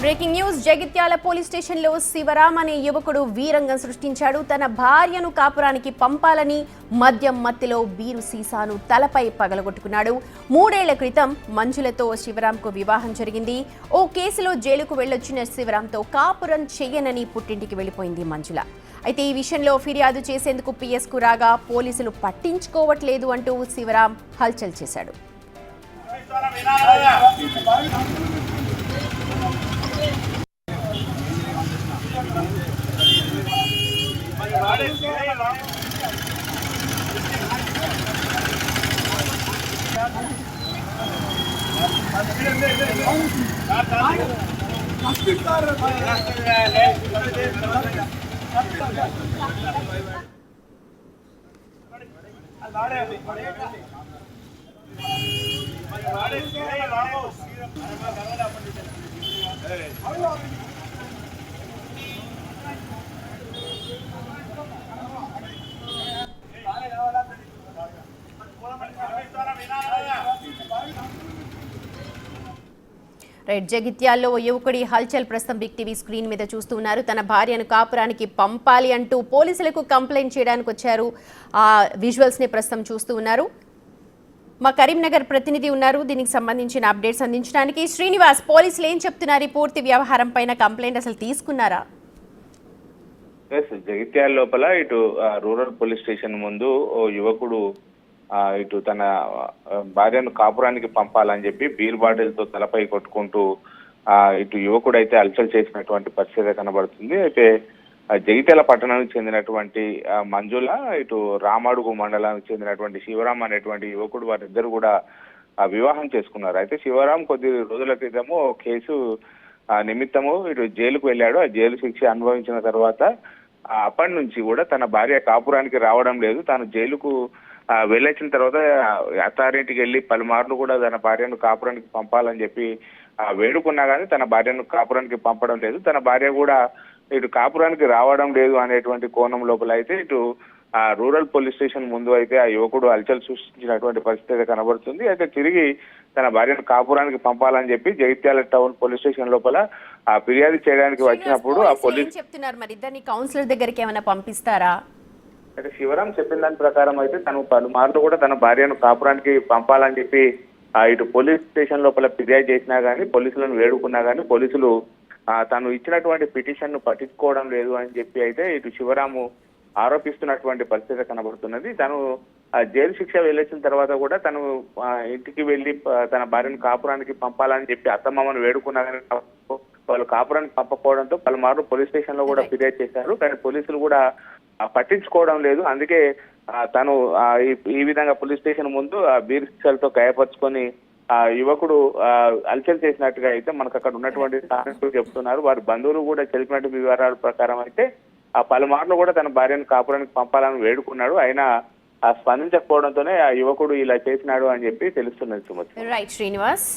Breaking news Jagtial police స్టేషన్లో శివరాం అనే యువకుడు వీరంగం సృష్టించాడు. తన భార్యను కాపురానికి పంపాలని మద్యం మత్తులో బీరు సీసాను తలపై పగలగొట్టుకున్నాడు. 3 ఏళ్ల క్రితం మంజులతో శివరాంకు వివాహం జరిగింది. ఓ కేసులో జైలుకు వెళ్లొచ్చిన శివరాంతో కాపురం చెయ్యనని పుట్టింటికి వెళ్లిపోయింది మంజుల. అయితే ఈ విషయంలో ఫిర్యాదు చేసేందుకు పిఎస్కు రాగా పోలీసులు పట్టించుకోవట్లేదు అంటూ శివరాం హల్చల్ చేశాడు. జగిత్యాల్లో యువకుడి హల్చల్ ప్రస్తుతం బిగ్ టీవీ స్క్రీన్ మీద చూస్తున్నారు. తన భార్యను కాపురానికి పంపాలి అంటూ పోలీసులకు కంప్లైంట్ చేయడానికి వచ్చారు. ఆ విజువల్స్ ని ప్రస్తుతం చూస్తూ ఉన్నారు. మా కరీంనగర్ ప్రతినిధి ఉన్నారు దీనికి సంబంధించిన అప్డేట్స్ అందించడానికి. శ్రీనివాస్, పోలీసులు ఏం చెప్తున్నారు? ఈ పూర్తి వ్యవహారం పైన కంప్లైంట్ అసలు తీసుకున్నారా? జగిత్యాల లోపల ఇటు రూరల్ పోలీస్ స్టేషన్ ముందు ఓ యువకుడు ఇటు తన భార్యను కాపురానికి పంపాలని చెప్పి బీర్ బాటిల్తో తలపై కొట్టుకుంటూ ఇటు యువకుడు అయితే అల్చల్ చేసినటువంటి పరిస్థితి కనబడుతుంది. అయితే జగిత్యాల పట్టణానికి చెందినటువంటి మంజుల, ఇటు రామాడుగు మండలానికి చెందినటువంటి శివరాం అనేటువంటి యువకుడు, వారిద్దరు కూడా వివాహం చేసుకున్నారు. అయితే శివరాం కొద్ది రోజుల క్రితము కేసు నిమిత్తము ఇటు జైలుకు వెళ్ళాడు. ఆ జైలు శిక్ష అనుభవించిన తర్వాత అప్పటి నుంచి కూడా తన భార్య కాపురానికి రావడం లేదు. తాను జైలుకు వెళ్ళొచ్చిన తర్వాత అత్తారింటికి వెళ్ళి పలుమార్లు కూడా తన భార్యను కాపురానికి పంపాలని చెప్పి వేడుకున్నా కానీ తన భార్యను కాపురానికి పంపడం లేదు. తన భార్య కూడా ఇటు కాపురానికి రావడం లేదు అనేటువంటి కోణం లోపల అయితే ఇటు రూరల్ పోలీస్ స్టేషన్ ముందు అయితే ఆ యువకుడు అల్చల్ సృష్టించినటువంటి పరిస్థితి కనబడుతుంది. అయితే తిరిగి తన భార్యను కాపురానికి పంపాలని చెప్పి జగిత్యాల టౌన్ పోలీస్ స్టేషన్ లోపల ఫిర్యాదు చేయడానికి వచ్చినప్పుడు ఆ పోలీస్ చెప్తున్నారు, మరి ఇద్దరిని కౌన్సిలర్ దగ్గరికి ఏమైనా పంపిస్తారా? అయితే శివరాం చెప్పిన దాని ప్రకారం అయితే తను పలుమార్లు కూడా తన భార్యను కాపురానికి పంపాలని చెప్పి ఇటు పోలీస్ స్టేషన్ లోపల ఫిర్యాదు చేసినా కానీ, పోలీసులను వేడుకున్నా కానీ పోలీసులు తను ఇచ్చినటువంటి పిటిషన్ ను పట్టించుకోవడం లేదు అని చెప్పి అయితే ఇటు శివరాము ఆరోపిస్తున్నటువంటి పరిస్థితి కనబడుతున్నది. తను జైలు శిక్ష వెళ్ళొచ్చిన తర్వాత కూడా తను ఇంటికి వెళ్ళి తన భార్యను కాపురానికి పంపాలని చెప్పి అత్తమ్మను వేడుకున్నా కానీ వాళ్ళు కాపురానికి పంపకపోవడంతో పలుమార్లు పోలీస్ స్టేషన్ లో కూడా ఫిర్యాదు చేశారు. కానీ పోలీసులు కూడా పట్టించుకోవడం లేదు. అందుకే తను ఈ విధంగా పోలీస్ స్టేషన్ ముందు బీర్ శిక్షలతో గాయపరుచుకొని యువకుడు అల్చల్ చేసినట్టుగా అయితే మనకు అక్కడ ఉన్నటువంటి స్థానికులు చెప్తున్నారు. వారి బంధువులు కూడా తెలిపినట్టు వివరాల ప్రకారం అయితే పలుమార్లు కూడా తన భార్యను కాపురానికి పంపాలని వేడుకున్నాడు. అయినా స్పందించకపోవడంతోనే ఆ యువకుడు ఇలా చేసినాడు అని చెప్పి తెలుస్తున్నది. సుమతి. రైట్ శ్రీనివాస్.